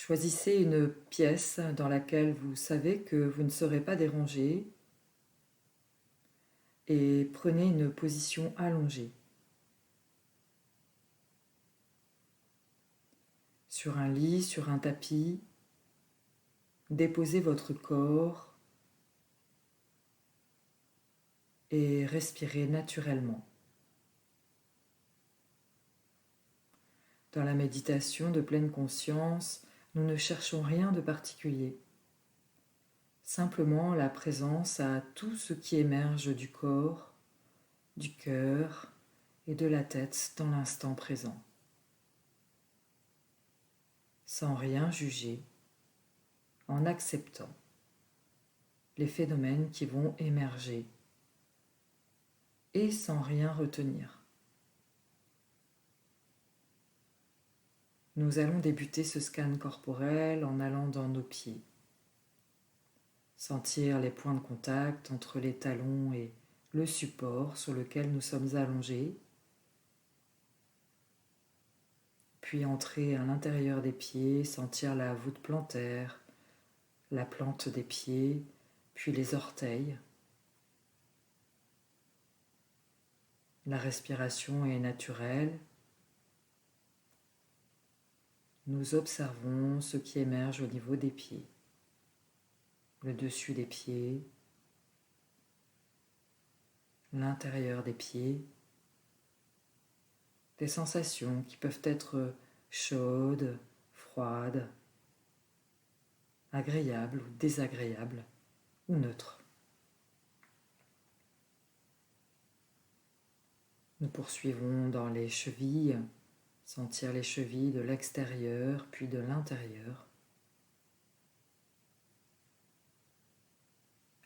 Choisissez une pièce dans laquelle vous savez que vous ne serez pas dérangé et prenez une position allongée. Sur un lit, sur un tapis, déposez votre corps et respirez naturellement. Dans la méditation de pleine conscience, nous ne cherchons rien de particulier. Simplement la présence à tout ce qui émerge du corps, du cœur et de la tête dans l'instant présent. Sans rien juger, en acceptant les phénomènes qui vont émerger et sans rien retenir. Nous allons débuter ce scan corporel en allant dans nos pieds. Sentir les points de contact entre les talons et le support sur lequel nous sommes allongés. Puis entrer à l'intérieur des pieds, sentir la voûte plantaire, la plante des pieds, puis les orteils. La respiration est naturelle. Nous observons ce qui émerge au niveau des pieds, le dessus des pieds, l'intérieur des pieds, des sensations qui peuvent être chaudes, froides, agréables ou désagréables ou neutres. Nous poursuivons dans les chevilles, sentir les chevilles de l'extérieur puis de l'intérieur,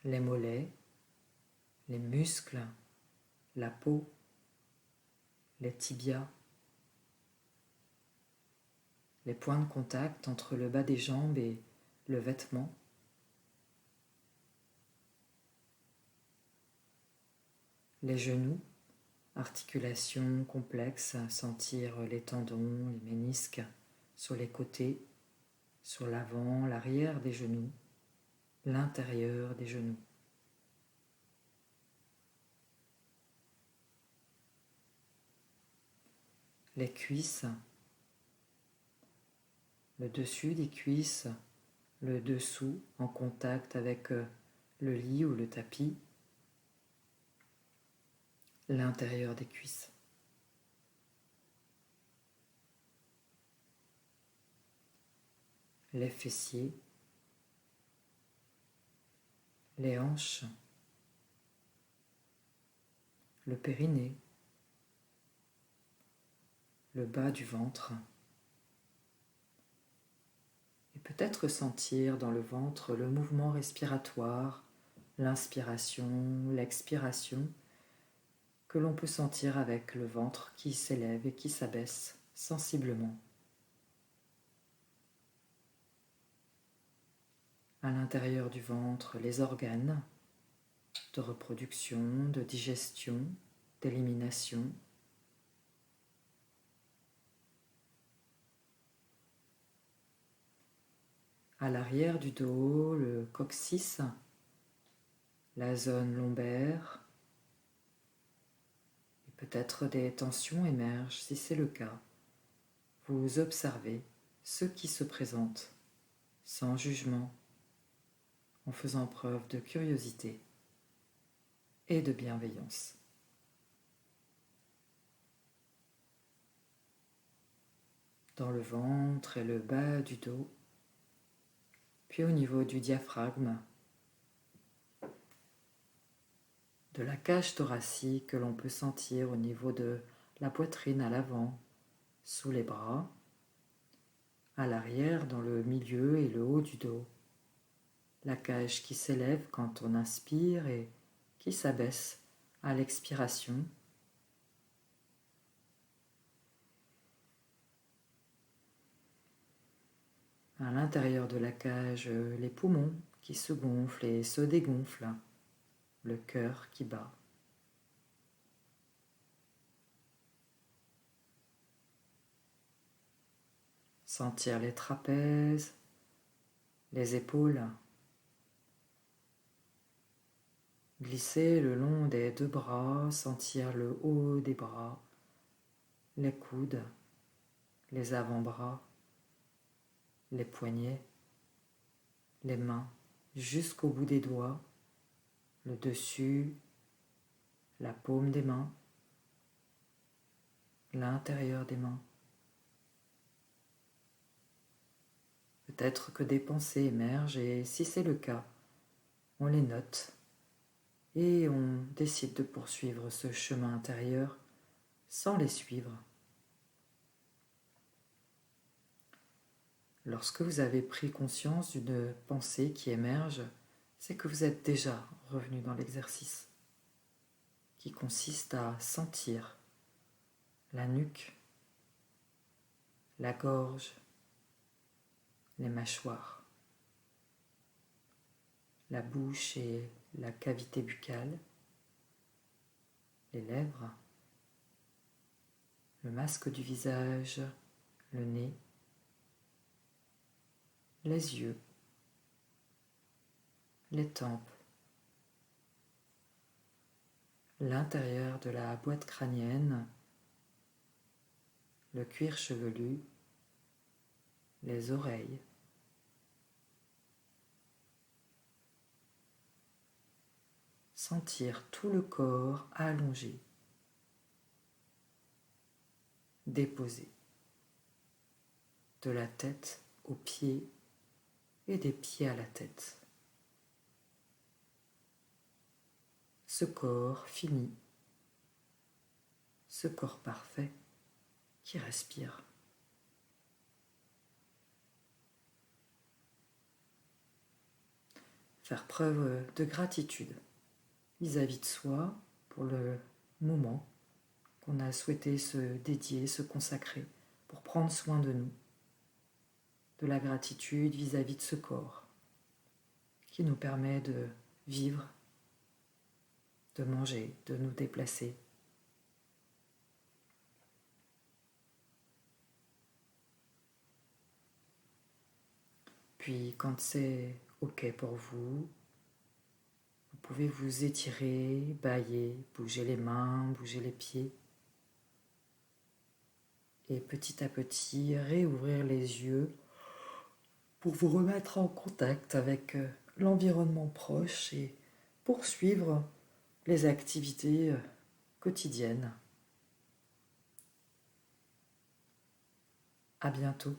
les mollets, les muscles, la peau, les tibias, les points de contact entre le bas des jambes et le vêtement, les genoux, articulations complexes, sentir les tendons, les ménisques sur les côtés, sur l'avant, l'arrière des genoux, l'intérieur des genoux. Les cuisses, le dessus des cuisses, le dessous en contact avec le lit ou le tapis, l'intérieur des cuisses. Les fessiers, les hanches, le périnée, le bas du ventre, et peut-être sentir dans le ventre le mouvement respiratoire, l'inspiration, l'expiration, que l'on peut sentir avec le ventre qui s'élève et qui s'abaisse sensiblement. À l'intérieur du ventre, les organes de reproduction, de digestion, d'élimination. À l'arrière du dos, le coccyx, la zone lombaire, et peut-être des tensions émergent si c'est le cas. Vous observez ce qui se présente, sans jugement, en faisant preuve de curiosité et de bienveillance. Dans le ventre et le bas du dos, puis au niveau du diaphragme, de la cage thoracique que l'on peut sentir au niveau de la poitrine à l'avant, sous les bras, à l'arrière dans le milieu et le haut du dos, la cage qui s'élève quand on inspire et qui s'abaisse à l'expiration. À l'intérieur de la cage, les poumons qui se gonflent et se dégonflent, le cœur qui bat. Sentir les trapèzes, les épaules. Glisser le long des deux bras, sentir le haut des bras, les coudes, les avant-bras, les poignets, les mains jusqu'au bout des doigts, le dessus, la paume des mains, l'intérieur des mains. Peut-être que des pensées émergent et si c'est le cas, on les note et on décide de poursuivre ce chemin intérieur sans les suivre. Lorsque vous avez pris conscience d'une pensée qui émerge, c'est que vous êtes déjà revenu dans l'exercice, qui consiste à sentir la nuque, la gorge, les mâchoires, la bouche et la cavité buccale, les lèvres, le masque du visage, le nez, les yeux, les tempes, l'intérieur de la boîte crânienne, le cuir chevelu, les oreilles. Sentir tout le corps allongé, déposé, de la tête aux pieds et des pieds à la tête. Ce corps fini, ce corps parfait qui respire. Faire preuve de gratitude vis-à-vis de soi pour le moment qu'on a souhaité se dédier, se consacrer pour prendre soin de nous. De la gratitude vis-à-vis de ce corps qui nous permet de vivre, de manger, de nous déplacer. Puis quand c'est OK pour vous, vous pouvez vous étirer, bâiller, bouger les mains, bouger les pieds. Et petit à petit, réouvrir les yeux pour vous remettre en contact avec l'environnement proche et poursuivre les activités quotidiennes. À bientôt.